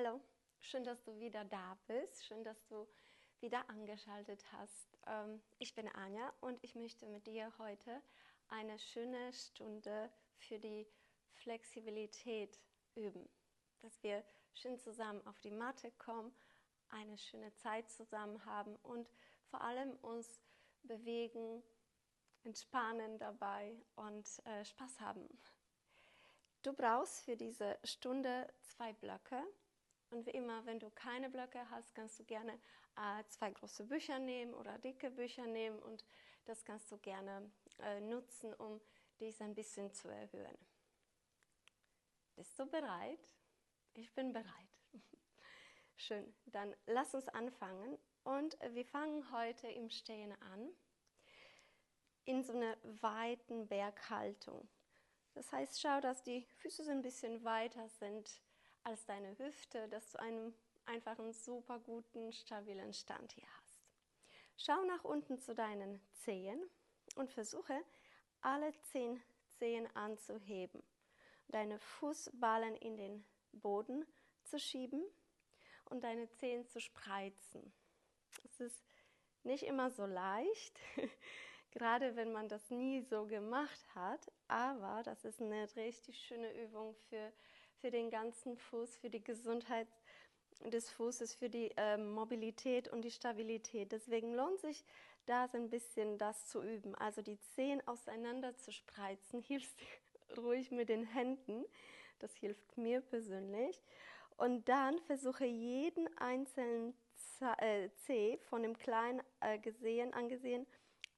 Hallo, schön, dass du wieder da bist, schön, dass du wieder angeschaltet hast. Ich bin Anja und ich möchte mit dir heute eine schöne Stunde für die Flexibilität üben. Dass wir schön zusammen auf die Matte kommen, eine schöne Zeit zusammen haben und vor allem uns bewegen, entspannen dabei und Spaß haben. Du brauchst für diese Stunde 2 Blöcke. Und wie immer, wenn du keine Blöcke hast, kannst du gerne 2 große Bücher nehmen oder dicke Bücher nehmen und das kannst du gerne nutzen, um dich ein bisschen zu erhöhen. Bist du bereit? Ich bin bereit. Schön, dann lass uns anfangen und wir fangen heute im Stehen an, in so einer weiten Berghaltung. Das heißt, schau, dass die Füße so ein bisschen weiter sind als deine Hüfte, dass du einfach einen super guten, stabilen Stand hier hast. Schau nach unten zu deinen Zehen und versuche, alle 10 Zehen anzuheben. Deine Fußballen in den Boden zu schieben und deine Zehen zu spreizen. Es ist nicht immer so leicht, gerade wenn man das nie so gemacht hat, aber das ist eine richtig schöne Übung für den ganzen Fuß, für die Gesundheit des Fußes, für die Mobilität und die Stabilität. Deswegen lohnt sich da so ein bisschen das zu üben. Also die Zehen auseinander zu spreizen, hilft ruhig mit den Händen. Das hilft mir persönlich. Und dann versuche jeden einzelnen Zeh von dem kleinen angesehen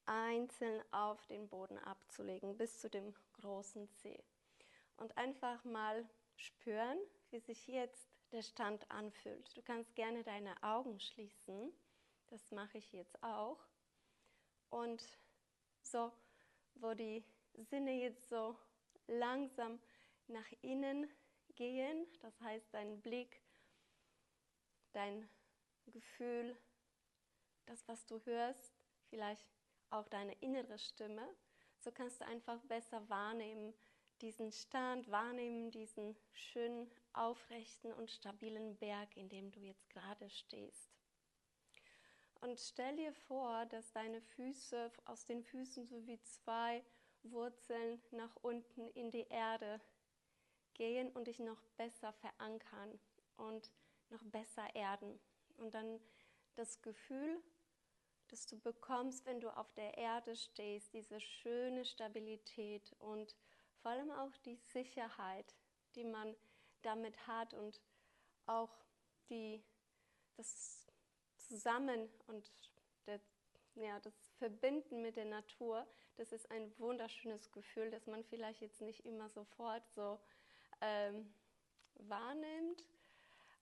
einzeln auf den Boden abzulegen, bis zu dem großen Zeh. Und einfach mal spüren, wie sich jetzt der Stand anfühlt. Du kannst gerne deine Augen schließen, das mache ich jetzt auch. Und so, wo die Sinne jetzt so langsam nach innen gehen, das heißt dein Blick, dein Gefühl, das, was du hörst, vielleicht auch deine innere Stimme, so kannst du einfach besser wahrnehmen, diesen Stand, wahrnehmen diesen schönen, aufrechten und stabilen Berg, in dem du jetzt gerade stehst. Und stell dir vor, dass deine Füße, aus den Füßen so wie 2 Wurzeln nach unten in die Erde gehen und dich noch besser verankern und noch besser erden. Und dann das Gefühl, das du bekommst, wenn du auf der Erde stehst, diese schöne Stabilität und vor allem auch die Sicherheit, die man damit hat und auch das Zusammen und das Verbinden mit der Natur, das ist ein wunderschönes Gefühl, das man vielleicht jetzt nicht immer sofort so wahrnimmt.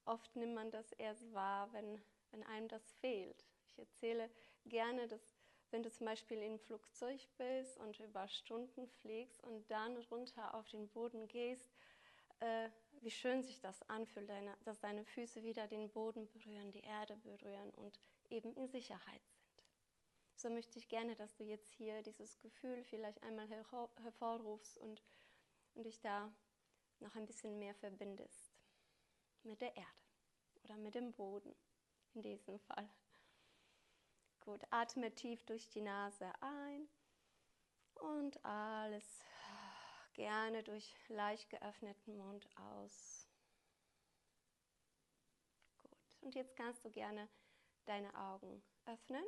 Oft nimmt man das erst wahr, wenn einem das fehlt. Ich erzähle gerne, dass wenn du zum Beispiel im Flugzeug bist und über Stunden fliegst und dann runter auf den Boden gehst, wie schön sich das anfühlt, dass deine Füße wieder den Boden berühren, die Erde berühren und eben in Sicherheit sind. So möchte ich gerne, dass du jetzt hier dieses Gefühl vielleicht einmal hervorrufst und dich da noch ein bisschen mehr verbindest mit der Erde oder mit dem Boden in diesem Fall. Gut, atme tief durch die Nase ein und alles gerne durch leicht geöffneten Mund aus. Gut, und jetzt kannst du gerne deine Augen öffnen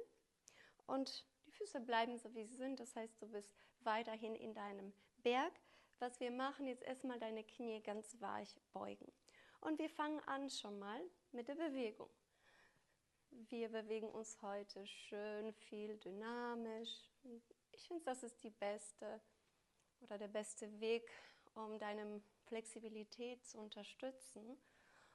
und die Füße bleiben so wie sie sind, das heißt, du bist weiterhin in deinem Berg. Was wir machen, jetzt erstmal deine Knie ganz weich beugen. Und wir fangen an schon mal mit der Bewegung. Wir bewegen uns heute schön viel dynamisch. Ich finde, das ist der beste Weg, um deine Flexibilität zu unterstützen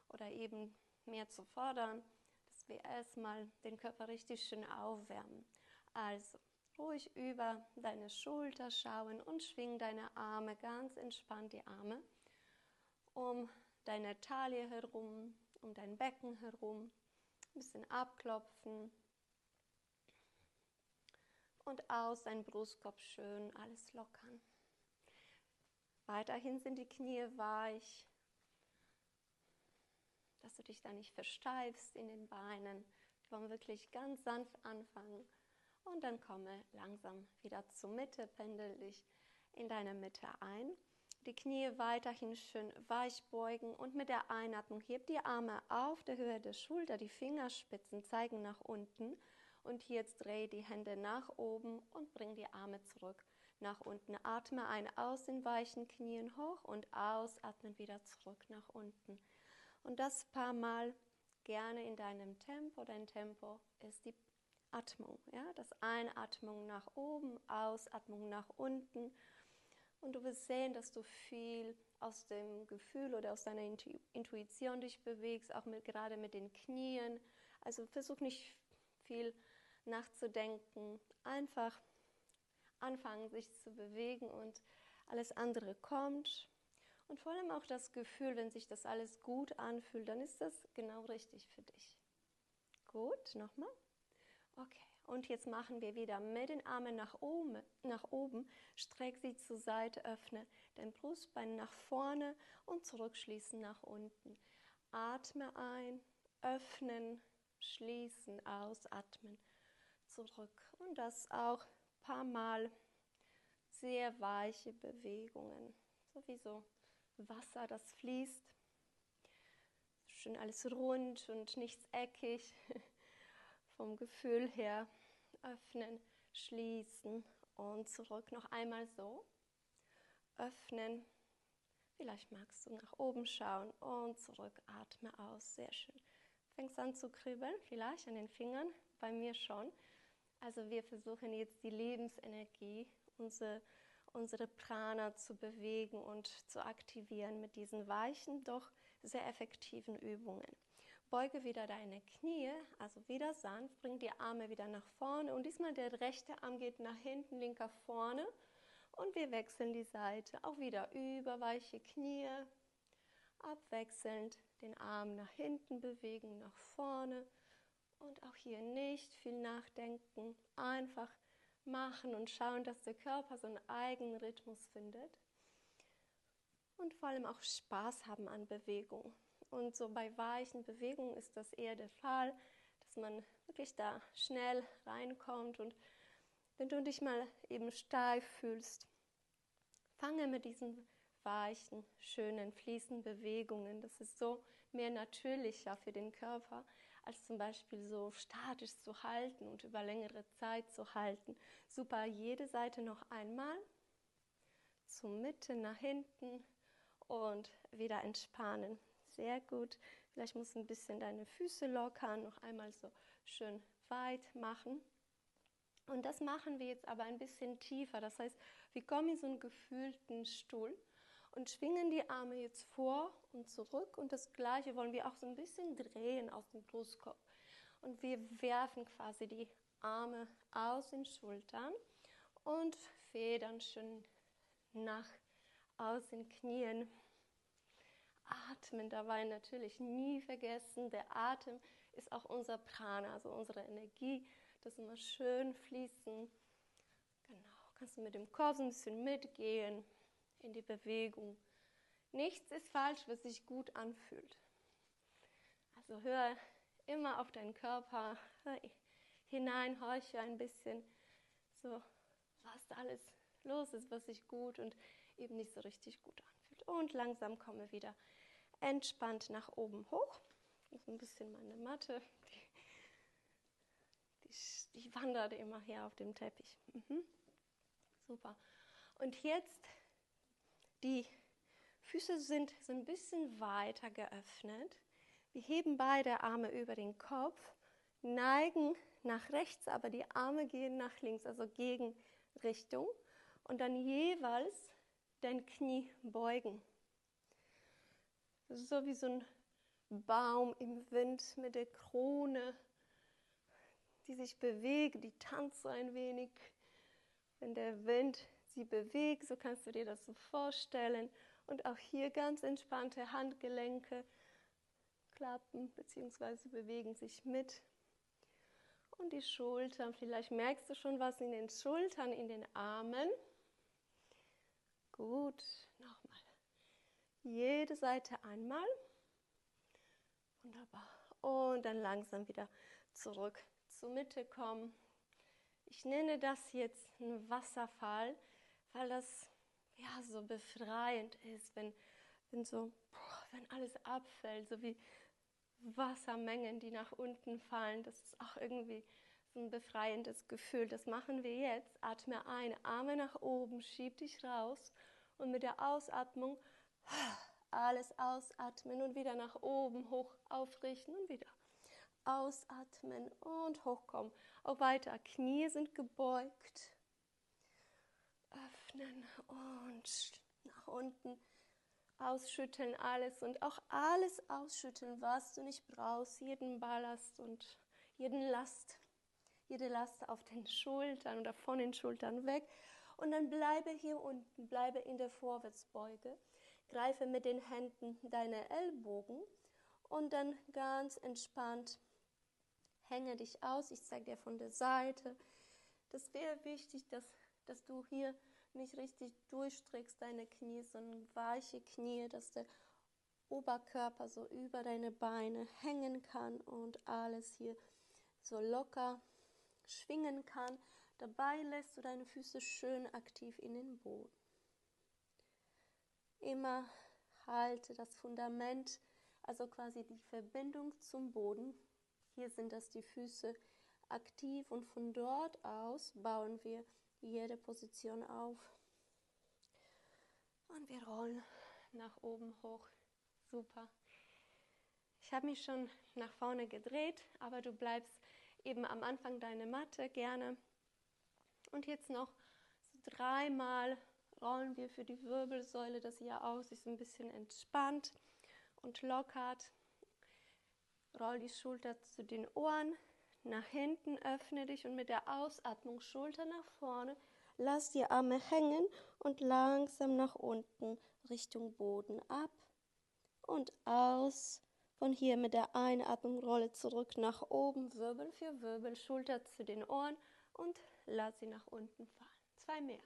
oder eben mehr zu fordern, dass wir erstmal den Körper richtig schön aufwärmen. Also ruhig über deine Schulter schauen und schwing deine Arme, ganz entspannt die Arme um deine Taille herum, um dein Becken herum. Ein bisschen abklopfen und aus dein Brustkorb schön alles lockern. Weiterhin sind die Knie weich. dass du dich da nicht versteifst in den Beinen. Wir wollen wirklich ganz sanft anfangen und dann komme langsam wieder zur Mitte, pendel dich in deine Mitte ein. Die Knie weiterhin schön weich beugen und mit der Einatmung heb die Arme auf der Höhe der Schulter, die Fingerspitzen zeigen nach unten und jetzt dreh die Hände nach oben und bring die Arme zurück nach unten. Atme ein aus den weichen Knien hoch und ausatmen wieder zurück nach unten. Und das paar Mal gerne in deinem Tempo. Dein Tempo ist die Atmung. Ja? Das Einatmung nach oben, Ausatmung nach unten. Und du wirst sehen, dass du viel aus dem Gefühl oder aus deiner Intuition dich bewegst, auch gerade mit den Knien. Also versuch nicht viel nachzudenken. Einfach anfangen, sich zu bewegen und alles andere kommt. Und vor allem auch das Gefühl, wenn sich das alles gut anfühlt, dann ist das genau richtig für dich. Gut, nochmal. Okay, und jetzt machen wir wieder mit den Armen nach oben, streck sie zur Seite, öffne dein Brustbein nach vorne und zurückschließen nach unten. Atme ein, öffnen, schließen, ausatmen, zurück. Und das auch ein paar Mal sehr weiche Bewegungen, sowieso Wasser, das fließt. Schön alles rund und nichts eckig. Vom Gefühl her öffnen, schließen und zurück. Noch einmal so. Öffnen. Vielleicht magst du nach oben schauen und zurück. Atme aus. Sehr schön. Fängst an zu kribbeln, vielleicht an den Fingern. Bei mir schon. Also wir versuchen jetzt die Lebensenergie, unsere Prana zu bewegen und zu aktivieren mit diesen weichen, doch sehr effektiven Übungen. Beuge wieder deine Knie, also wieder sanft, bring die Arme wieder nach vorne und diesmal der rechte Arm geht nach hinten, linker vorne und wir wechseln die Seite. Auch wieder über weiche Knie, abwechselnd den Arm nach hinten bewegen, nach vorne. Und auch hier nicht viel nachdenken, einfach machen und schauen, dass der Körper so einen eigenen Rhythmus findet. Und vor allem auch Spaß haben an Bewegung. Und so bei weichen Bewegungen ist das eher der Fall, dass man wirklich da schnell reinkommt. Und wenn du dich mal eben steif fühlst, fange mit diesen weichen, schönen, fließenden Bewegungen. Das ist so mehr natürlicher für den Körper, als zum Beispiel so statisch zu halten und über längere Zeit zu halten. Super, jede Seite noch einmal. Zur Mitte, nach hinten und wieder entspannen. Sehr gut. Vielleicht musst du ein bisschen deine Füße lockern, noch einmal so schön weit machen. Und das machen wir jetzt aber ein bisschen tiefer. Das heißt, wir kommen in so einen gefühlten Stuhl und schwingen die Arme jetzt vor und zurück. Und das Gleiche wollen wir auch so ein bisschen drehen aus dem Brustkorb. Und wir werfen quasi die Arme aus den Schultern und federn schön aus den Knien. Atmen dabei natürlich nie vergessen. Der Atem ist auch unser Prana, also unsere Energie. Das immer schön fließen. Genau, kannst du mit dem Kopf so ein bisschen mitgehen in die Bewegung. Nichts ist falsch, was sich gut anfühlt. Also hör immer auf deinen Körper hinein, horche ein bisschen, so was da alles los ist, was sich gut und eben nicht so richtig gut anfühlt. Und langsam komme wieder entspannt nach oben hoch. Das ist ein bisschen meine Matte. Die wandert immer her auf dem Teppich. Super. Und jetzt, die Füße sind so ein bisschen weiter geöffnet. Wir heben beide Arme über den Kopf, neigen nach rechts, aber die Arme gehen nach links, also Gegenrichtung. Und dann jeweils dein Knie beugen. Das ist so wie so ein Baum im Wind mit der Krone, die sich bewegt, die tanzt so ein wenig. Wenn der Wind sie bewegt, so kannst du dir das so vorstellen. Und auch hier ganz entspannte Handgelenke klappen bzw. bewegen sich mit. Und die Schultern, vielleicht merkst du schon was in den Schultern, in den Armen. Gut, nochmal. Jede Seite einmal. Wunderbar. Und dann langsam wieder zurück zur Mitte kommen. Ich nenne das jetzt einen Wasserfall, weil das ja so befreiend ist, wenn alles abfällt, so wie Wassermengen, die nach unten fallen. Das ist auch irgendwie so ein befreiendes Gefühl. Das machen wir jetzt. Atme ein, Arme nach oben, schieb dich raus und mit der Ausatmung alles ausatmen und wieder nach oben hoch aufrichten und wieder ausatmen und hochkommen. Auch weiter, Knie sind gebeugt. Öffnen und nach unten. Ausschütteln alles und auch alles ausschütteln, was du nicht brauchst. Jeden Ballast und jede Last auf den Schultern oder von den Schultern weg. Und dann bleibe hier unten, bleibe in der Vorwärtsbeuge. Greife mit den Händen deine Ellbogen und dann ganz entspannt hänge dich aus. Ich zeige dir von der Seite. Das wäre wichtig, dass du hier nicht richtig durchstreckst deine Knie, sondern weiche Knie, dass der Oberkörper so über deine Beine hängen kann und alles hier so locker schwingen kann. Dabei lässt du deine Füße schön aktiv in den Boden. Immer halte das Fundament, also quasi die Verbindung zum Boden. Hier sind das die Füße aktiv und von dort aus bauen wir jede Position auf. Und wir rollen nach oben hoch. Super. Ich habe mich schon nach vorne gedreht, aber du bleibst eben am Anfang deiner Matte gerne. Und jetzt noch so 3-mal rollen wir für die Wirbelsäule, dass sie ja auch sich so ein bisschen entspannt und lockert. Roll die Schulter zu den Ohren, nach hinten, öffne dich und mit der Ausatmung Schulter nach vorne. Lass die Arme hängen und langsam nach unten Richtung Boden ab und aus. Von hier mit der Einatmung rolle zurück nach oben, Wirbel für Wirbel, Schulter zu den Ohren und lass sie nach unten fallen. 2 mehr.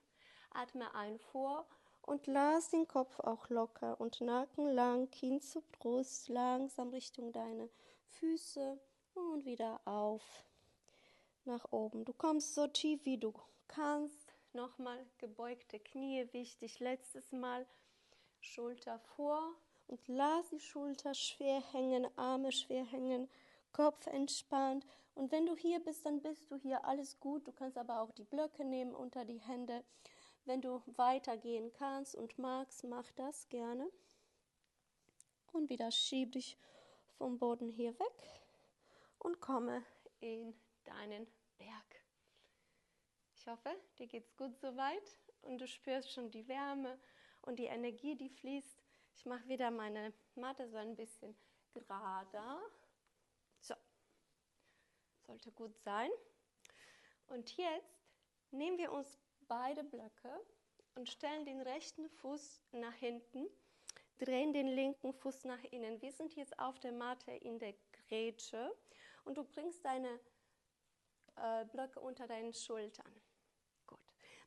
Atme ein vor und lass den Kopf auch locker und Nacken lang, Kinn zur Brust, langsam Richtung deine Füße und wieder auf nach oben. Du kommst so tief wie du kannst. Nochmal gebeugte Knie, wichtig. Letztes Mal Schulter vor und lass die Schulter schwer hängen, Arme schwer hängen, Kopf entspannt. Und wenn du hier bist, dann bist du hier, alles gut. Du kannst aber auch die Blöcke nehmen unter die Hände. Wenn du weitergehen kannst und magst, mach das gerne. Und wieder schieb dich vom Boden hier weg und komme in deinen Berg. Ich hoffe, dir geht's gut soweit und du spürst schon die Wärme und die Energie, die fließt. Ich mache wieder meine Matte so ein bisschen gerader. So, sollte gut sein. Und jetzt nehmen wir uns beide Blöcke und stellen den rechten Fuß nach hinten, drehen den linken Fuß nach innen. Wir sind jetzt auf der Matte in der Grätsche und du bringst deine Blöcke unter deinen Schultern. Gut.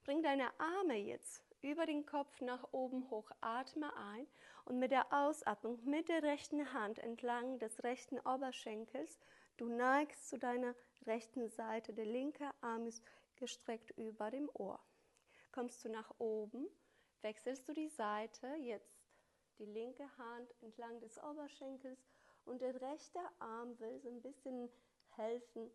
Bring deine Arme jetzt über den Kopf nach oben hoch, atme ein und mit der Ausatmung mit der rechten Hand entlang des rechten Oberschenkels, du neigst zu deiner rechten Seite, der linke Arm ist gestreckt über dem Ohr. Kommst du nach oben, wechselst du die Seite, jetzt die linke Hand entlang des Oberschenkels und der rechte Arm will so ein bisschen helfen,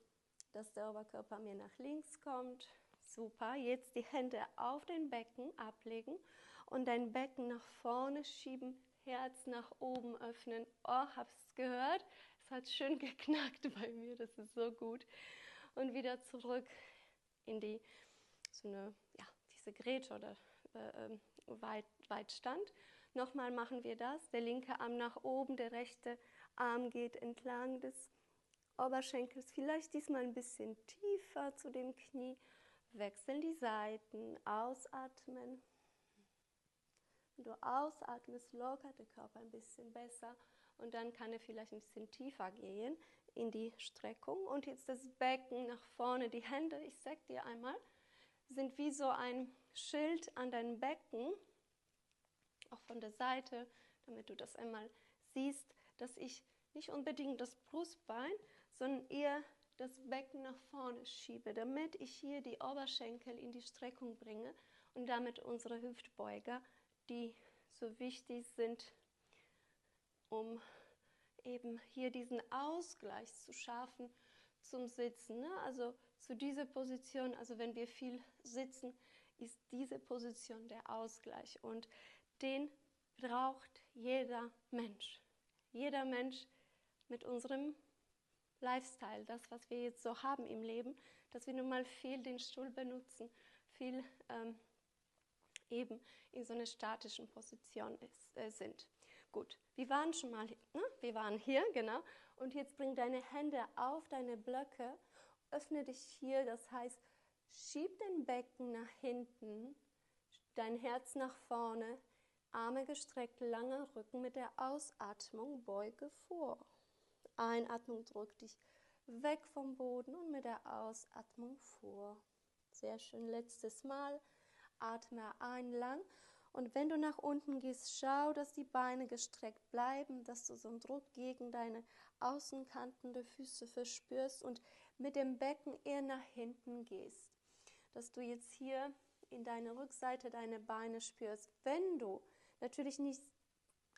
dass der Oberkörper mehr nach links kommt. Super, jetzt die Hände auf den Becken ablegen und dein Becken nach vorne schieben, Herz nach oben öffnen. Oh, hab's gehört? Es hat schön geknackt bei mir, das ist so gut. Und wieder zurück in diese Grätsche oder Weitstand. Nochmal machen wir das. Der linke Arm nach oben, der rechte Arm geht entlang des Oberschenkels, vielleicht diesmal ein bisschen tiefer zu dem Knie. Wechseln die Seiten, ausatmen. Wenn du ausatmest, lockert der Körper ein bisschen besser und dann kann er vielleicht ein bisschen tiefer gehen in die Streckung. Und jetzt das Becken nach vorne, die Hände, ich sag dir einmal, sind wie so ein Schild an deinem Becken, auch von der Seite, damit du das einmal siehst, dass ich nicht unbedingt das Brustbein, sondern eher das Becken nach vorne schiebe, damit ich hier die Oberschenkel in die Streckung bringe und damit unsere Hüftbeuger, die so wichtig sind, um eben hier diesen Ausgleich zu schaffen zum Sitzen. Ne? Also zu dieser Position, also wenn wir viel sitzen, ist diese Position der Ausgleich und den braucht jeder Mensch. Jeder Mensch mit unserem Lifestyle, das, was wir jetzt so haben im Leben, dass wir nun mal viel den Stuhl benutzen, viel eben in so einer statischen Position sind. Gut, wir waren schon mal, ne? Wir waren hier, genau, und jetzt bring deine Hände auf deine Blöcke, öffne dich hier, das heißt, schieb den Becken nach hinten, dein Herz nach vorne, Arme gestreckt, langer Rücken, mit der Ausatmung beuge vor. Einatmung drückt dich weg vom Boden und mit der Ausatmung vor. Sehr schön, letztes Mal. Atme ein lang und wenn du nach unten gehst, schau, dass die Beine gestreckt bleiben, dass du so einen Druck gegen deine Außenkanten der Füße verspürst und mit dem Becken eher nach hinten gehst. Dass du jetzt hier in deine Rückseite deine Beine spürst. Wenn du natürlich nicht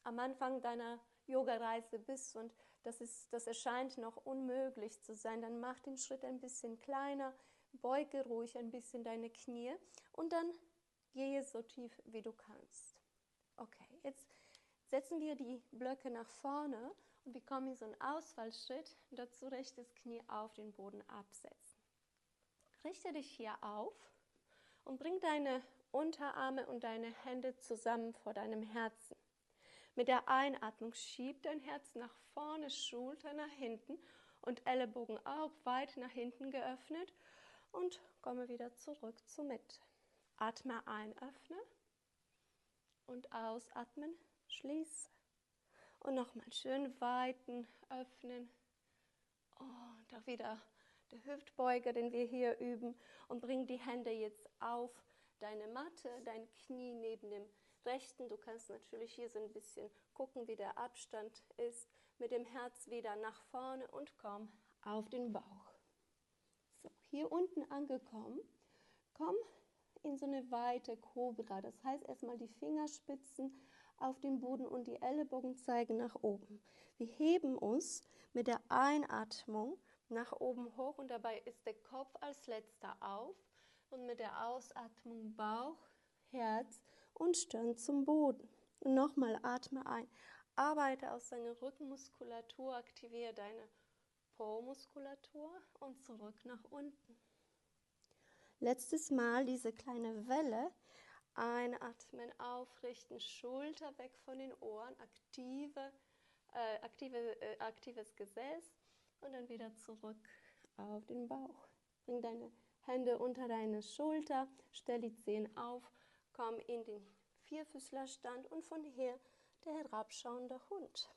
am Anfang deiner Yoga-Reise bist und das erscheint noch unmöglich zu sein, dann mach den Schritt ein bisschen kleiner, beuge ruhig ein bisschen deine Knie und dann gehe so tief, wie du kannst. Okay, jetzt setzen wir die Blöcke nach vorne und wir kommen in so einen Ausfallschritt. Dazu rechtes Knie auf den Boden absetzen. Richte dich hier auf und bring deine Unterarme und deine Hände zusammen vor deinem Herzen. Mit der Einatmung schieb dein Herz nach vorne, Schulter nach hinten und Ellenbogen auch weit nach hinten geöffnet und komme wieder zurück zur Mitte. Atme ein, öffne und ausatmen, schließe. Und nochmal schön weiten, öffnen. Und auch wieder der Hüftbeuger, den wir hier üben. Und bring die Hände jetzt auf deine Matte, dein Knie neben dem rechten. Du kannst natürlich hier so ein bisschen gucken, wie der Abstand ist. Mit dem Herz wieder nach vorne und komm auf den Bauch. So, hier unten angekommen, komm in so eine weite Kobra. Das heißt erstmal die Fingerspitzen auf den Boden und die Ellenbogen zeigen nach oben. Wir heben uns mit der Einatmung nach oben hoch und dabei ist der Kopf als letzter auf und mit der Ausatmung Bauch, Herz und Stirn zum Boden. Und nochmal atme ein. Arbeite aus deiner Rückenmuskulatur, aktiviere deine Po-Muskulatur und zurück nach unten. Letztes Mal diese kleine Welle. Einatmen, aufrichten, Schulter weg von den Ohren, aktives Gesäß und dann wieder zurück auf den Bauch. Bring deine Hände unter deine Schulter, stell die Zehen auf, komm in den Vierfüßlerstand und von hier der herabschauende Hund.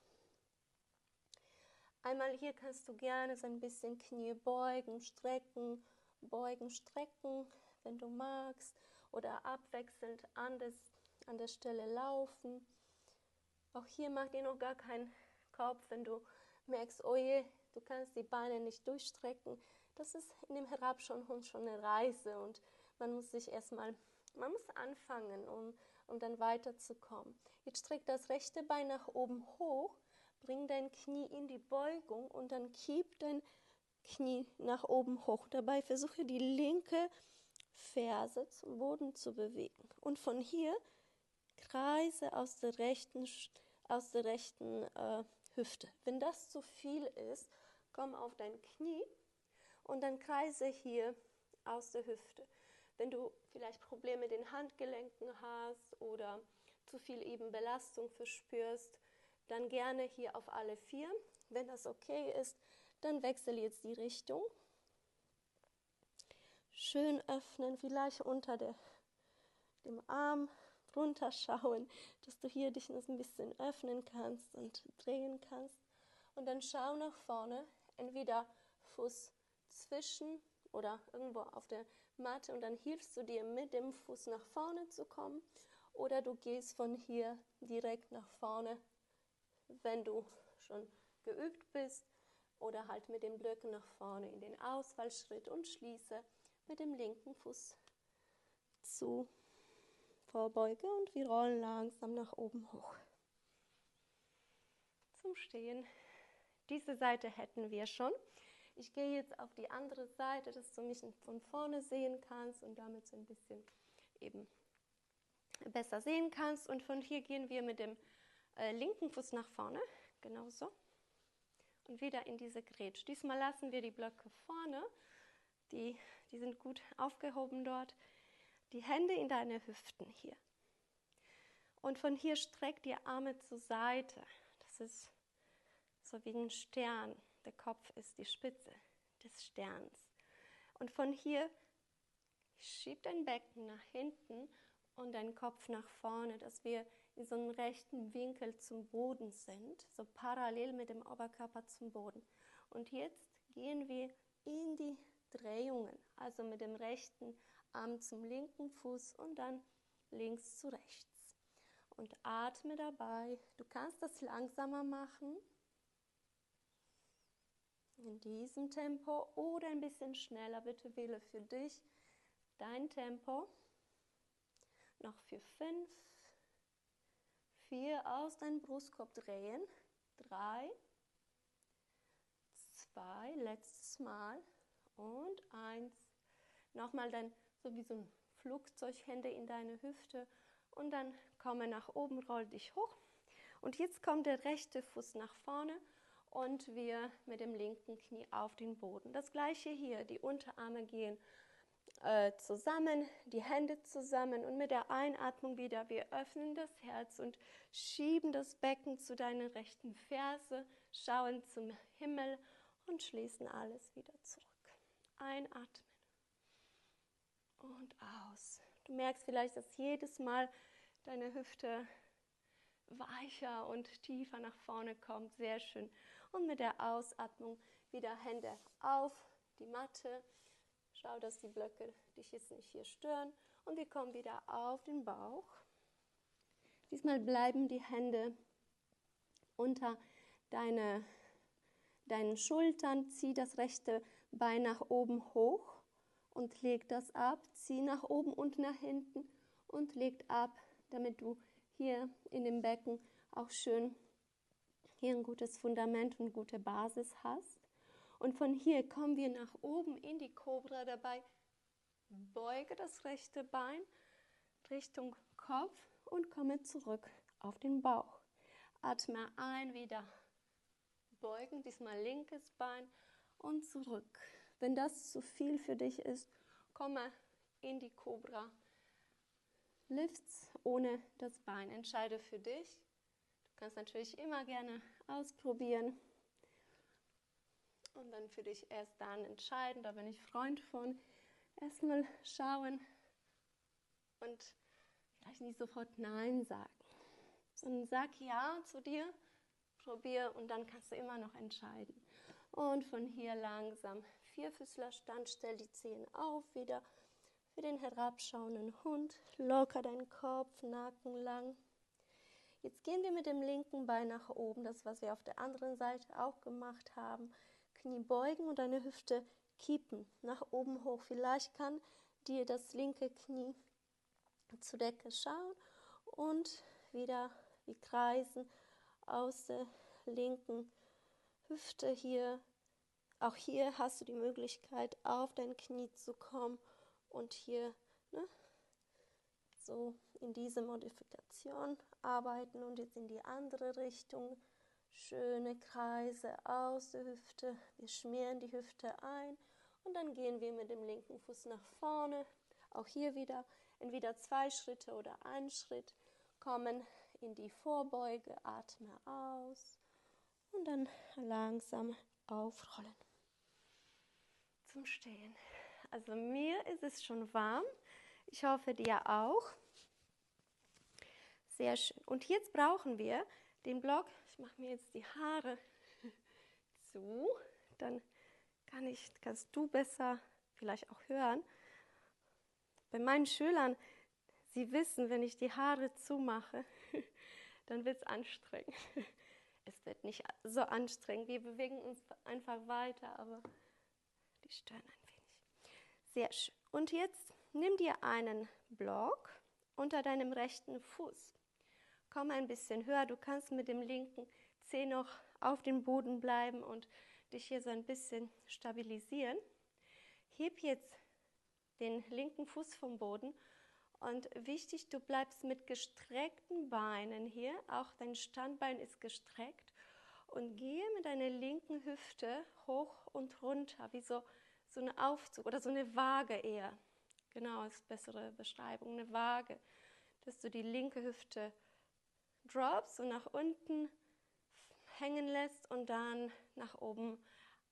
Einmal hier kannst du gerne so ein bisschen Knie beugen, strecken, wenn du magst. Oder abwechselnd an der Stelle laufen. Auch hier mach dir noch gar keinen Kopf, wenn du merkst, oh je, du kannst die Beine nicht durchstrecken. Das ist in dem Herabschauenden schon eine Reise und man muss anfangen, um dann weiterzukommen. Jetzt streck das rechte Bein nach oben hoch, bring dein Knie in die Beugung und dann kipp dein Knie nach oben hoch. Dabei versuche die linke Ferse zum Boden zu bewegen. Und von hier kreise aus der rechten Hüfte. Wenn das zu viel ist, komm auf dein Knie und dann kreise hier aus der Hüfte. Wenn du vielleicht Probleme mit den Handgelenken hast oder zu viel eben Belastung verspürst, dann gerne hier auf alle vier. Wenn das okay ist, dann wechsel jetzt die Richtung. Schön öffnen, vielleicht unter dem Arm runterschauen, dass du hier dich noch ein bisschen öffnen kannst und drehen kannst. Und dann schau nach vorne, entweder Fuß zwischen oder irgendwo auf der Matte und dann hilfst du dir mit dem Fuß nach vorne zu kommen oder du gehst von hier direkt nach vorne, wenn du schon geübt bist. Oder halt mit den Blöcken nach vorne in den Ausfallschritt und schließe mit dem linken Fuß zu. Vorbeuge und wir rollen langsam nach oben hoch. Zum Stehen. Diese Seite hätten wir schon. Ich gehe jetzt auf die andere Seite, dass du mich von vorne sehen kannst und damit so ein bisschen eben besser sehen kannst. Und von hier gehen wir mit dem linken Fuß nach vorne, genauso. Und wieder in diese Grätsch. Diesmal lassen wir die Blöcke vorne, die sind gut aufgehoben dort. Die Hände in deine Hüften hier. Und von hier streck die Arme zur Seite. Das ist so wie ein Stern. Der Kopf ist die Spitze des Sterns. Und von hier schieb dein Becken nach hinten und dein Kopf nach vorne, dass wir in so einem rechten Winkel zum Boden sind, so parallel mit dem Oberkörper zum Boden. Und jetzt gehen wir in die Drehungen, also mit dem rechten Arm zum linken Fuß und dann links zu rechts. Und atme dabei. Du kannst das langsamer machen, in diesem Tempo oder ein bisschen schneller. Bitte wähle für dich dein Tempo. Noch für 5, 4, aus deinem Brustkorb drehen, 3, 2, letztes Mal und 1. Nochmal dann so wie so ein Flugzeug, Hände in deine Hüfte und dann komme nach oben, roll dich hoch. Und jetzt kommt der rechte Fuß nach vorne und wir mit dem linken Knie auf den Boden. Das gleiche hier, die Unterarme gehen zusammen, die Hände zusammen und mit der Einatmung wieder, wir öffnen das Herz und schieben das Becken zu deinen rechten Ferse, schauen zum Himmel und schließen alles wieder zurück. Einatmen und aus. Du merkst vielleicht, dass jedes Mal deine Hüfte weicher und tiefer nach vorne kommt. Sehr schön. Und mit der Ausatmung wieder Hände auf die Matte. Schau, dass die Blöcke dich jetzt nicht hier stören. Und wir kommen wieder auf den Bauch. Diesmal bleiben die Hände unter deinen Schultern. Zieh das rechte Bein nach oben hoch und leg das ab. Zieh nach oben und nach hinten und leg ab, damit du hier in dem Becken auch schön hier ein gutes Fundament und gute Basis hast. Und von hier kommen wir nach oben in die Kobra. Dabei beuge das rechte Bein Richtung Kopf und komme zurück auf den Bauch. Atme ein, wieder beugen, diesmal linkes Bein und zurück. Wenn das zu viel für dich ist, komme in die Kobra. Lifts ohne das Bein. Entscheide für dich. Du kannst natürlich immer gerne ausprobieren und dann für dich erst dann entscheiden. Da bin ich Freund von. Erstmal schauen und vielleicht nicht sofort Nein sagen, sondern sag Ja zu dir, probier und dann kannst du immer noch entscheiden. Und von hier langsam Vierfüßlerstand, stell die Zehen auf, wieder für den herabschauenden Hund, locker deinen Kopf, Nacken lang. Jetzt gehen wir mit dem linken Bein nach oben, das was wir auf der anderen Seite auch gemacht haben. Knie beugen und deine Hüfte kippen, nach oben hoch. Vielleicht kann dir das linke Knie zur Decke schauen und wieder wie kreisen aus der linken Hüfte hier. Auch hier hast du die Möglichkeit, auf dein Knie zu kommen und hier so in diese Modifikation arbeiten und jetzt in die andere Richtung. Schöne Kreise aus der Hüfte. Wir schmieren die Hüfte ein und dann gehen wir mit dem linken Fuß nach vorne. Auch hier wieder entweder 2 Schritte oder 1 Schritt. Kommen in die Vorbeuge, atme aus und dann langsam aufrollen. Zum Stehen. Also mir ist es schon warm. Ich hoffe dir auch. Sehr schön. Und jetzt brauchen wir den Block. Ich mache mir jetzt die Haare zu. Dann kannst du besser vielleicht auch hören. Bei meinen Schülern, sie wissen, wenn ich die Haare zumache, dann wird es anstrengend. es wird nicht so anstrengend. Wir bewegen uns einfach weiter, aber die stören ein wenig. Sehr schön. Und jetzt nimm dir einen Block unter deinem rechten Fuß. Komm ein bisschen höher. Du kannst mit dem linken Zeh noch auf dem Boden bleiben und dich hier so ein bisschen stabilisieren. Heb jetzt den linken Fuß vom Boden und wichtig, du bleibst mit gestreckten Beinen hier, auch dein Standbein ist gestreckt und gehe mit deiner linken Hüfte hoch und runter, wie so ein Aufzug oder so eine Waage eher. Genau, ist eine bessere Beschreibung, eine Waage, dass du die linke Hüfte droppst und nach unten hängen lässt und dann nach oben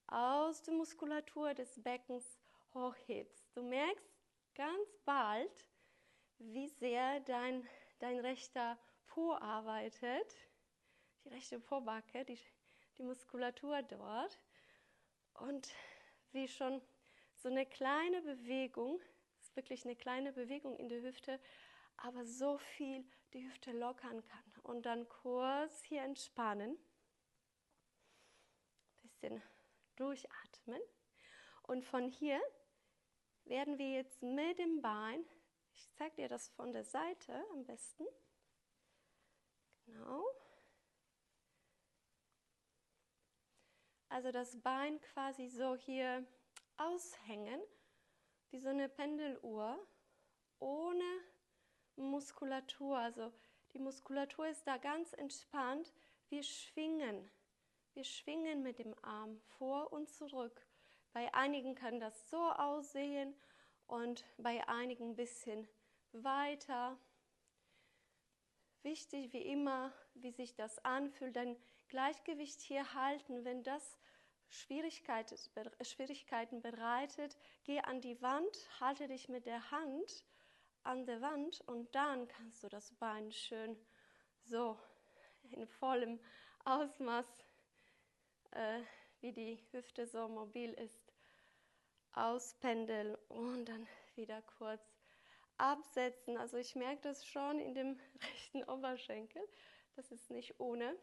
aus der Muskulatur des Beckens hochhebst. Du merkst ganz bald, wie sehr dein rechter Po arbeitet, die rechte Pobacke, die Muskulatur dort und wie schon so eine kleine Bewegung, das ist wirklich eine kleine Bewegung in der Hüfte, aber so viel die Hüfte lockern kann. Und dann kurz hier entspannen, ein bisschen durchatmen und von hier werden wir jetzt mit dem Bein, ich zeige dir das von der Seite am besten, genau, also das Bein quasi so hier aushängen, wie so eine Pendeluhr, ohne Muskulatur, also die Muskulatur ist da ganz entspannt, wir schwingen mit dem Arm vor und zurück. Bei einigen kann das so aussehen und bei einigen ein bisschen weiter. Wichtig wie immer, wie sich das anfühlt, dein Gleichgewicht hier halten. Wenn das Schwierigkeiten bereitet, geh an die Wand, halte dich mit der Hand an der Wand und dann kannst du das Bein schön so in vollem Ausmaß, wie die Hüfte so mobil ist, auspendeln und dann wieder kurz absetzen. Also ich merke das schon in dem rechten Oberschenkel, das ist nicht ohne.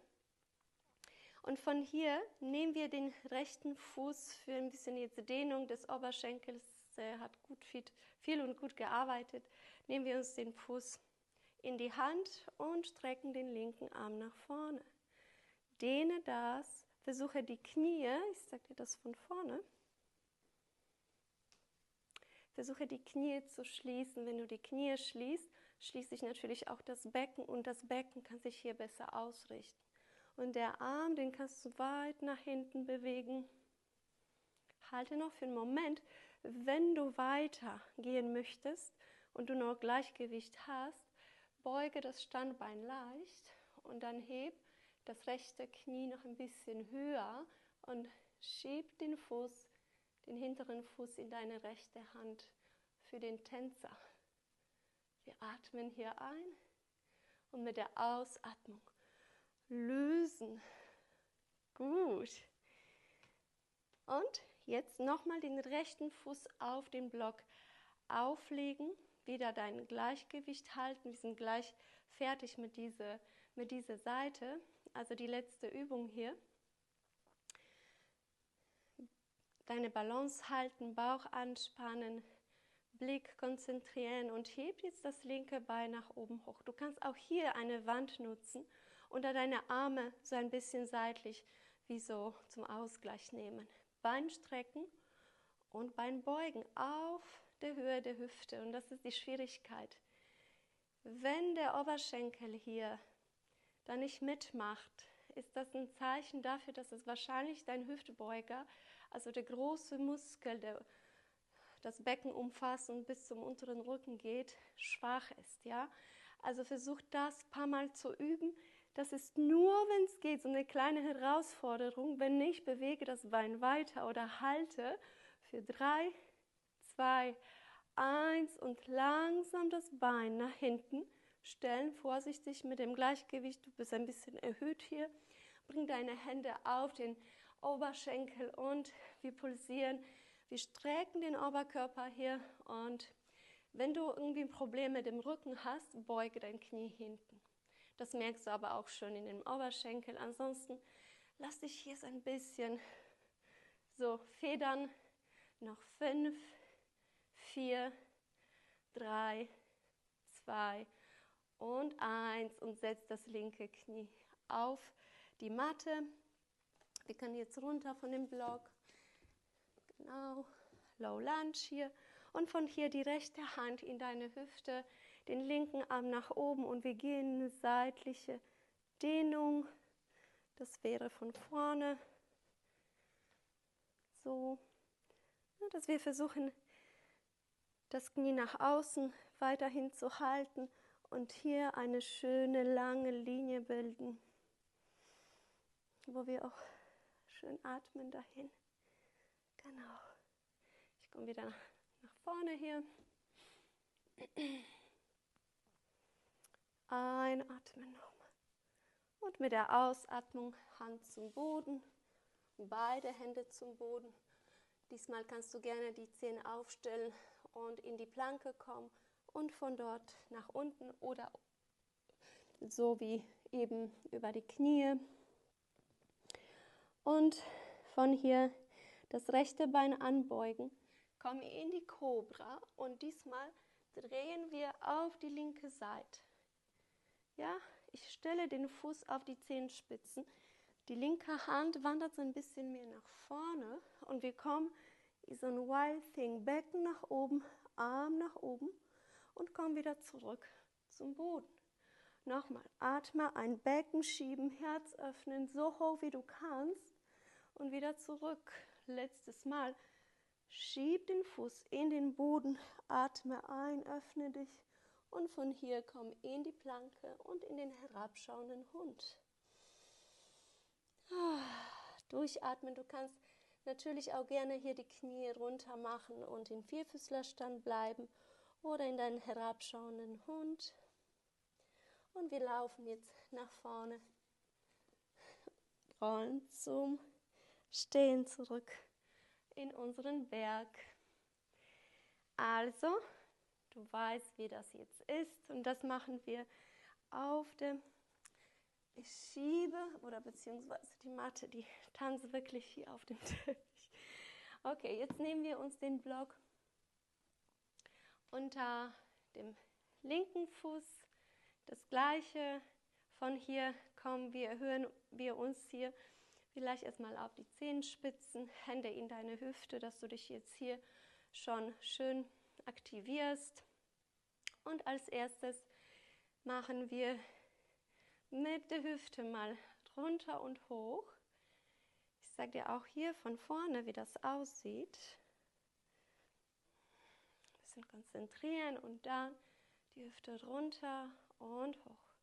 Und von hier nehmen wir den rechten Fuß für ein bisschen jetzt Dehnung des Oberschenkels, er hat viel und gut gearbeitet, nehmen wir uns den Fuß in die Hand und strecken den linken Arm nach vorne. Dehne das, versuche die Knie, ich sage dir das von vorne, versuche die Knie zu schließen. Wenn du die Knie schließt, schließt sich natürlich auch das Becken und das Becken kann sich hier besser ausrichten. Und der Arm, den kannst du weit nach hinten bewegen. Halte noch für einen Moment. Wenn du weiter gehen möchtest und du noch Gleichgewicht hast, beuge das Standbein leicht und dann heb das rechte Knie noch ein bisschen höher und schieb den hinteren Fuß in deine rechte Hand für den Tänzer. Wir atmen hier ein und mit der Ausatmung lösen. Gut. Und jetzt nochmal den rechten Fuß auf den Block auflegen, wieder dein Gleichgewicht halten. Wir sind gleich fertig mit dieser Seite, also die letzte Übung hier. Deine Balance halten, Bauch anspannen, Blick konzentrieren und heb jetzt das linke Bein nach oben hoch. Du kannst auch hier eine Wand nutzen und deine Arme so ein bisschen seitlich wie so zum Ausgleich nehmen. Bein strecken und Bein beugen auf der Höhe der Hüfte. Und das ist die Schwierigkeit. Wenn der Oberschenkel hier da nicht mitmacht, ist das ein Zeichen dafür, dass es wahrscheinlich dein Hüftbeuger, also der große Muskel, der das Becken umfasst und bis zum unteren Rücken geht, schwach ist. Ja? Also versuch das ein paar Mal zu üben. Das ist nur, wenn es geht, so eine kleine Herausforderung. Wenn nicht, bewege das Bein weiter oder halte für 3, 2, 1 und langsam das Bein nach hinten stellen. Vorsichtig mit dem Gleichgewicht, du bist ein bisschen erhöht hier. Bring deine Hände auf den Oberschenkel und wir pulsieren. Wir strecken den Oberkörper hier und wenn du irgendwie ein Problem mit dem Rücken hast, beuge dein Knie hinten. Das merkst du aber auch schon in den Oberschenkel. Ansonsten lass dich hier so ein bisschen so federn. Noch 5, 4, 3, 2 und 1 und setz das linke Knie auf die Matte. Wir können jetzt runter von dem Block. Genau, Low Lunge hier. Und von hier die rechte Hand in deine Hüfte, den linken Arm nach oben und wir gehen in eine seitliche Dehnung. Das wäre von vorne. So, dass wir versuchen, das Knie nach außen weiterhin zu halten und hier eine schöne lange Linie bilden, wo wir auch schön atmen dahin. Genau. Ich komme wieder nach vorne hier. Einatmen nochmal. Und mit der Ausatmung Hand zum Boden, beide Hände zum Boden. Diesmal kannst du gerne die Zehen aufstellen und in die Planke kommen und von dort nach unten oder so wie eben über die Knie. Und von hier das rechte Bein anbeugen, kommen in die Kobra und diesmal drehen wir auf die linke Seite. Ja, ich stelle den Fuß auf die Zehenspitzen. Die linke Hand wandert so ein bisschen mehr nach vorne und wir kommen in so ein Wild Thing. Becken nach oben, Arm nach oben und kommen wieder zurück zum Boden. Nochmal, atme ein, Becken schieben, Herz öffnen, so hoch wie du kannst und wieder zurück. Letztes Mal, schieb den Fuß in den Boden, atme ein, öffne dich und von hier komm in die Planke und in den herabschauenden Hund. Durchatmen, du kannst natürlich auch gerne hier die Knie runter machen und in Vierfüßlerstand bleiben oder in deinen herabschauenden Hund. Und wir laufen jetzt nach vorne, rollen zum Stehen zurück in unseren Berg. Also, du weißt, wie das jetzt ist und das machen wir auf dem, ich schiebe oder beziehungsweise die Matte, die tanzt wirklich hier auf dem Teppich. Okay, jetzt nehmen wir uns den Block unter dem linken Fuß, das gleiche. Von hier kommen wir, erhöhen wir uns hier vielleicht erstmal auf die Zehenspitzen, Hände in deine Hüfte, dass du dich jetzt hier schon schön aktivierst. Und als erstes machen wir mit der Hüfte mal runter und hoch. Ich sage dir auch hier von vorne, wie das aussieht. Ein bisschen konzentrieren und dann die Hüfte runter und hoch.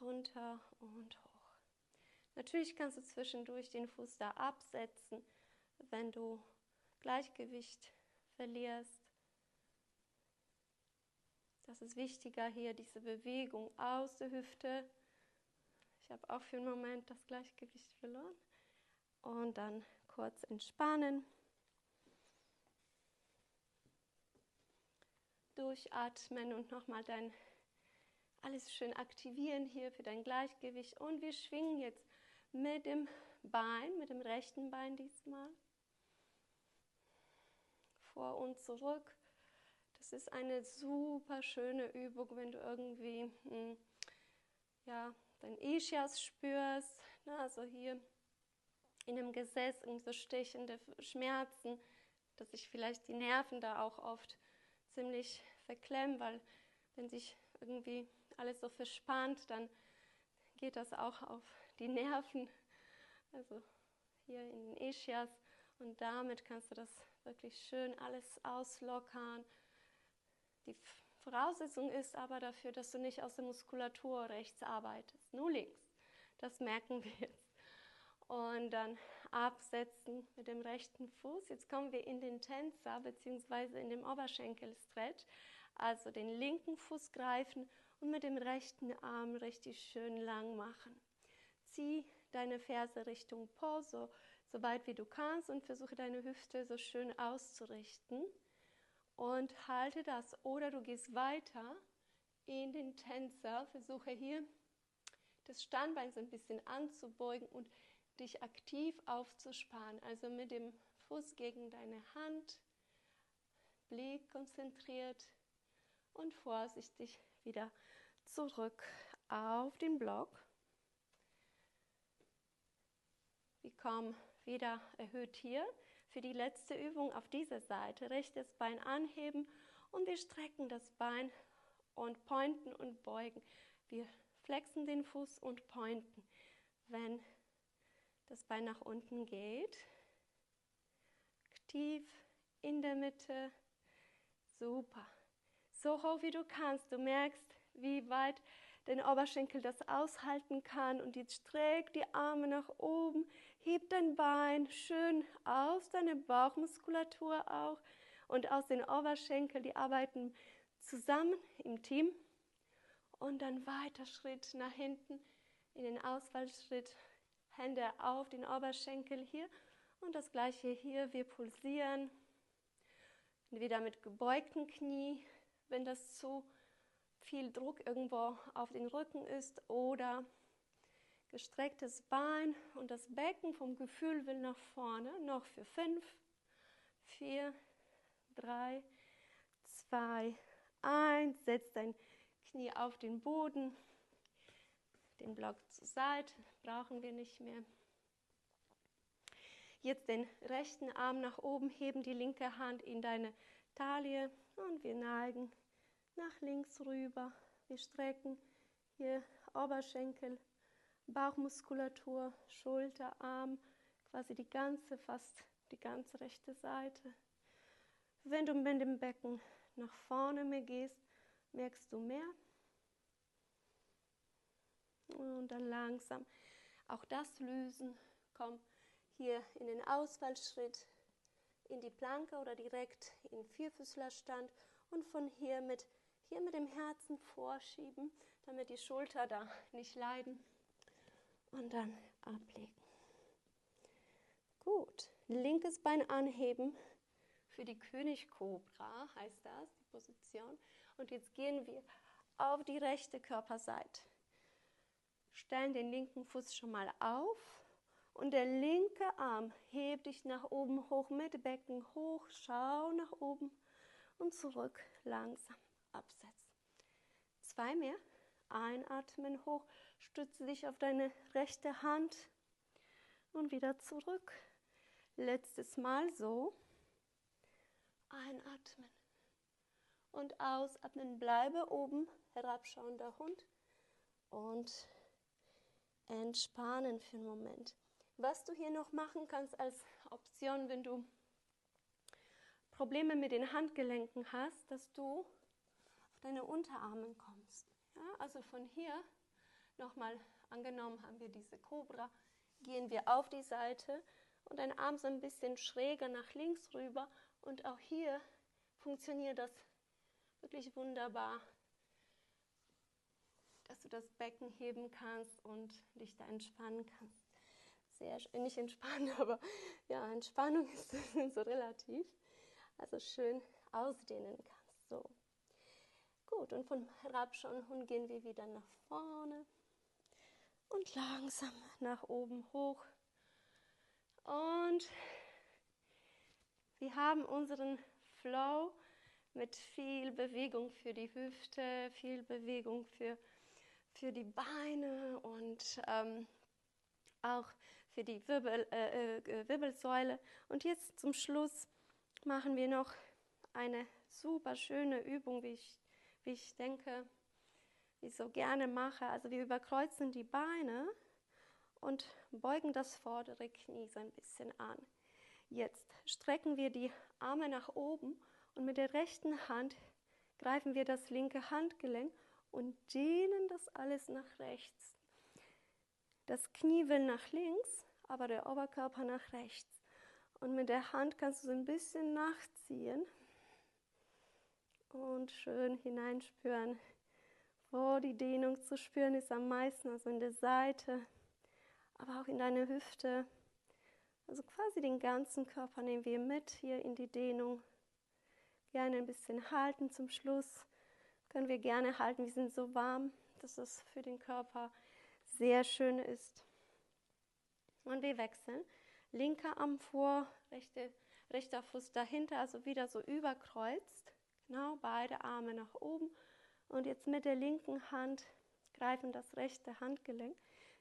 Runter und hoch. Natürlich kannst du zwischendurch den Fuß da absetzen, wenn du Gleichgewicht verlierst. Das ist wichtiger hier, diese Bewegung aus der Hüfte. Ich habe auch für einen Moment das Gleichgewicht verloren. Und dann kurz entspannen. Durchatmen und nochmal dein alles schön aktivieren hier für dein Gleichgewicht. Und wir schwingen jetzt mit dem Bein, mit dem rechten Bein diesmal. Vor und zurück. Das ist eine super schöne Übung, wenn du irgendwie dein Ischias spürst. Also hier in dem Gesäß so stechende Schmerzen, dass sich vielleicht die Nerven da auch oft ziemlich verklemmen, weil wenn sich irgendwie alles so verspannt, dann geht das auch auf die Nerven, also hier in den Ischias und damit kannst du das wirklich schön alles auslockern. Die Voraussetzung ist aber dafür, dass du nicht aus der Muskulatur rechts arbeitest, nur links. Das merken wir jetzt. Und dann absetzen mit dem rechten Fuß. Jetzt kommen wir in den Tänzer bzw. in den Oberschenkel-Stretch. Also den linken Fuß greifen und mit dem rechten Arm richtig schön lang machen. Zieh deine Ferse Richtung Po, so weit wie du kannst und versuche deine Hüfte so schön auszurichten. Und halte das. Oder du gehst weiter in den Tänzer. Versuche hier das Standbein so ein bisschen anzubeugen und dich aktiv aufzuspannen. Also mit dem Fuß gegen deine Hand, Blick konzentriert und vorsichtig wieder zurück auf den Block. Wir kommen wieder erhöht hier für die letzte Übung auf dieser Seite. Rechtes Bein anheben und wir strecken das Bein und pointen und beugen. Wir flexen den Fuß und pointen, wenn das Bein nach unten geht. Aktiv in der Mitte. Super. So hoch wie du kannst. Du merkst, wie weit dein Oberschenkel das aushalten kann. Und jetzt streck die Arme nach oben. Heb dein Bein schön aus, deine Bauchmuskulatur auch. Und aus den Oberschenkeln, die arbeiten zusammen im Team. Und dann weiter Schritt nach hinten in den Ausfallschritt. Hände auf den Oberschenkel hier. Und das gleiche hier. Wir pulsieren. Wieder mit gebeugten Knie, wenn das zu viel Druck irgendwo auf den Rücken ist, oder gestrecktes Bein und das Becken vom Gefühl will nach vorne. Noch für 5, 4, 3, 2, 1. Setz dein Knie auf den Boden. Den Block zur Seite brauchen wir nicht mehr. Jetzt den rechten Arm nach oben heben, die linke Hand in deine Taille und wir neigen nach links rüber. Wir strecken hier Oberschenkel, Bauchmuskulatur, Schulter, Arm, quasi fast die ganze rechte Seite. Wenn du mit dem Becken nach vorne mehr gehst, merkst du mehr. Und dann langsam auch das lösen. Komm hier in den Ausfallschritt, in die Planke oder direkt in Vierfüßlerstand und von hier mit dem Herzen vorschieben, damit die Schulter da nicht leiden und dann ablegen. Gut, linkes Bein anheben für die Königskobra, heißt das, die Position. Und jetzt gehen wir auf die rechte Körperseite. Stellen den linken Fuß schon mal auf. Und der linke Arm hebt dich nach oben hoch mit Becken hoch, schau nach oben und zurück, langsam absetzen. 2 mehr, einatmen hoch, stütze dich auf deine rechte Hand und wieder zurück. Letztes Mal so, einatmen und ausatmen, bleibe oben, herabschauender Hund und entspannen für einen Moment. Was du hier noch machen kannst als Option, wenn du Probleme mit den Handgelenken hast, dass du auf deine Unterarme kommst. Ja, also von hier nochmal, angenommen haben wir diese Cobra, gehen wir auf die Seite und dein Arm so ein bisschen schräger nach links rüber und auch hier funktioniert das wirklich wunderbar, dass du das Becken heben kannst und dich da entspannen kannst. Nicht entspannen, aber ja, Entspannung ist so relativ. Also schön ausdehnen kannst. So. Gut, und vom herabschauenden Hund gehen wir wieder nach vorne und langsam nach oben hoch. Und wir haben unseren Flow mit viel Bewegung für die Hüfte, viel Bewegung für die Beine und auch für die Wirbelsäule. Und jetzt zum Schluss machen wir noch eine super schöne Übung, wie ich denke, wie ich so gerne mache. Also wir überkreuzen die Beine und beugen das vordere Knie so ein bisschen an. Jetzt strecken wir die Arme nach oben und mit der rechten Hand greifen wir das linke Handgelenk und dehnen das alles nach rechts. Das Knie will nach links, aber der Oberkörper nach rechts. Und mit der Hand kannst du so ein bisschen nachziehen und schön hineinspüren, wo die Dehnung zu spüren ist am meisten, also in der Seite, aber auch in deine Hüfte. Also quasi den ganzen Körper nehmen wir mit hier in die Dehnung. Gerne ein bisschen halten zum Schluss. Können wir gerne halten, wir sind so warm, dass es für den Körper sehr schön ist. Und wir wechseln. Linker Arm vor, rechter Fuß dahinter, also wieder so überkreuzt. Genau, beide Arme nach oben. Und jetzt mit der linken Hand greifen das rechte Handgelenk,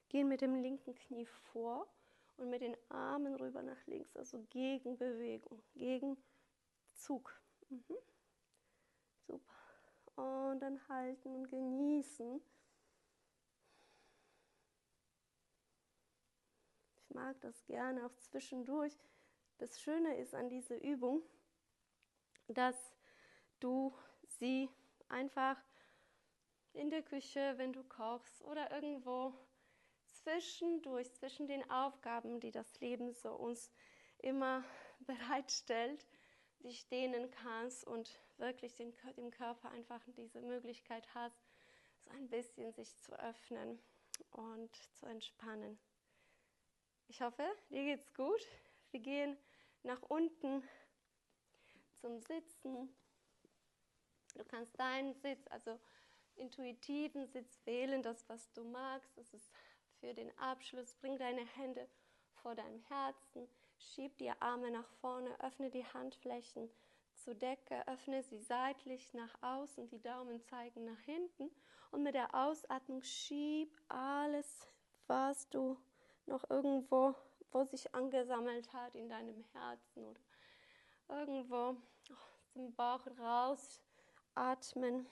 gehen mit dem linken Knie vor und mit den Armen rüber nach links, also Gegenbewegung, Gegenzug. Super. Und dann halten und genießen. Ich mag das gerne auch zwischendurch. Das Schöne ist an dieser Übung, dass du sie einfach in der Küche, wenn du kochst oder irgendwo zwischendurch, zwischen den Aufgaben, die das Leben so uns immer bereitstellt, dich dehnen kannst und wirklich dem Körper einfach diese Möglichkeit hast, so ein bisschen sich zu öffnen und zu entspannen. Ich hoffe, dir geht's gut. Wir gehen nach unten zum Sitzen. Du kannst deinen Sitz, also intuitiven Sitz wählen, das, was du magst. Das ist für den Abschluss. Bring deine Hände vor deinem Herzen, schieb die Arme nach vorne, öffne die Handflächen zur Decke, öffne sie seitlich nach außen, die Daumen zeigen nach hinten und mit der Ausatmung schieb alles, was du noch irgendwo, wo sich angesammelt hat in deinem Herzen oder irgendwo aus dem Bauch raus atmen.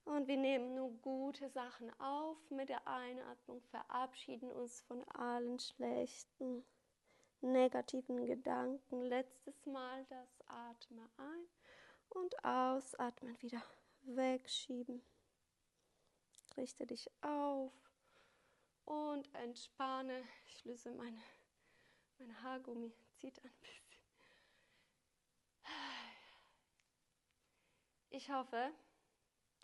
Und wir nehmen nur gute Sachen auf mit der Einatmung, verabschieden uns von allen schlechten, negativen Gedanken. Letztes Mal das Atme ein und ausatmen, wieder wegschieben. Richte dich auf und entspanne. Ich löse mein Haargummi, zieht ein bisschen. Ich hoffe,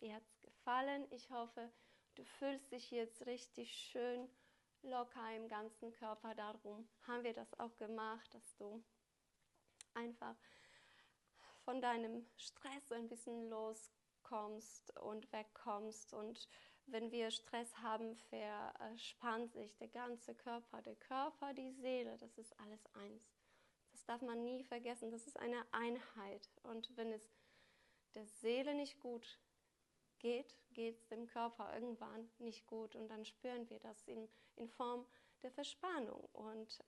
dir hat es gefallen. Ich hoffe, du fühlst dich jetzt richtig schön locker im ganzen Körper. Darum haben wir das auch gemacht, dass du einfach von deinem Stress ein bisschen loskommst und wegkommst. Und wenn wir Stress haben, verspannt sich der ganze Körper. Der Körper, die Seele, das ist alles eins. Das darf man nie vergessen. Das ist eine Einheit. Und wenn es der Seele nicht gut geht es dem Körper irgendwann nicht gut und dann spüren wir das in Form der Verspannung. Und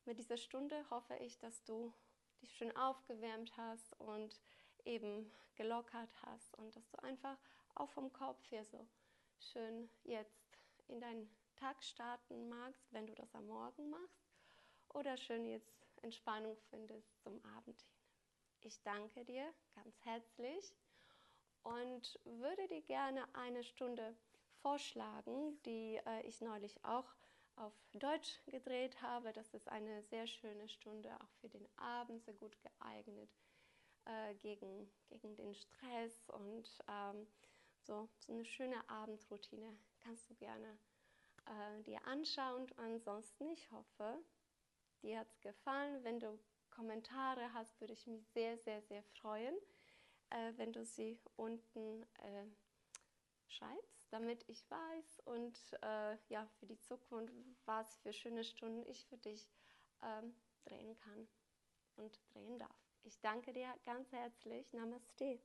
mit dieser Stunde hoffe ich, dass du dich schön aufgewärmt hast und eben gelockert hast und dass du einfach auch vom Kopf her so schön jetzt in deinen Tag starten magst, wenn du das am Morgen machst oder schön jetzt Entspannung findest zum Abend hin. Ich danke dir ganz herzlich und würde dir gerne eine Stunde vorschlagen, die ich neulich auch auf Deutsch gedreht habe. Das ist eine sehr schöne Stunde, auch für den Abend, sehr gut geeignet gegen den Stress und so eine schöne Abendroutine kannst du gerne dir anschauen. Ansonsten, ich hoffe, dir hat es gefallen. Wenn du Kommentare hast, würde ich mich sehr, sehr, sehr freuen, wenn du sie unten schreibst, damit ich weiß und ja, für die Zukunft, was für schöne Stunden ich für dich drehen kann und drehen darf. Ich danke dir ganz herzlich. Namaste.